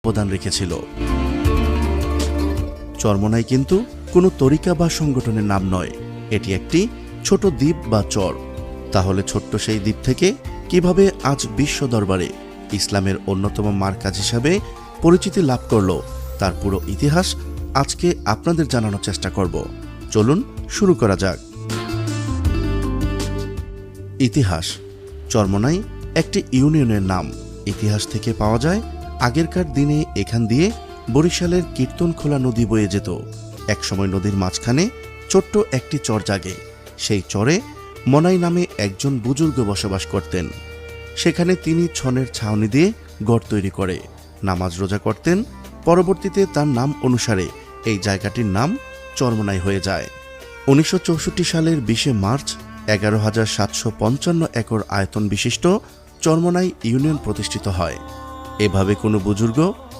অবদান রেখেছিল। চরমোনাই কিন্তু কোনো তরিকা বা সংগঠনের নাম নয়, এটি একটি ছোট দ্বীপ বা চর। তাহলে ছোট্ট সেই দ্বীপ থেকে কিভাবে আজ বিশ্ব দরবারে ইসলামের অন্যতম মারকাজ হিসাবে পরিচিতি লাভ করল, তার পুরো ইতিহাস আজকে আপনাদের জানানোর চেষ্টা করব। চলুন শুরু করা যাক। ইতিহাস। চরমোনাই একটি ইউনিয়নের নাম। ইতিহাস থেকে পাওয়া যায়, আগেরকার দিনে এখান দিয়ে বরিশালের কীর্তনখোলা নদী বয়ে যেত। একসময় নদীর মাঝখানে ছোট্ট একটি চর জাগে। সেই চরে মনাই নামে একজন বুজুর্গ বসবাস করতেন। সেখানে তিনি ছনের ছাউনি দিয়ে ঘর তৈরি করে নামাজ রোজা করতেন। পরবর্তীতে তার নাম অনুসারে এই জায়গাটির নাম চরমোনাই হয়ে যায়। 1964 সালের 20 মার্চ 11,755 একর আয়তন বিশিষ্ট চরমোনাই ইউনিয়ন প্রতিষ্ঠিত হয়। এভাবে কোনো বুজুর্গ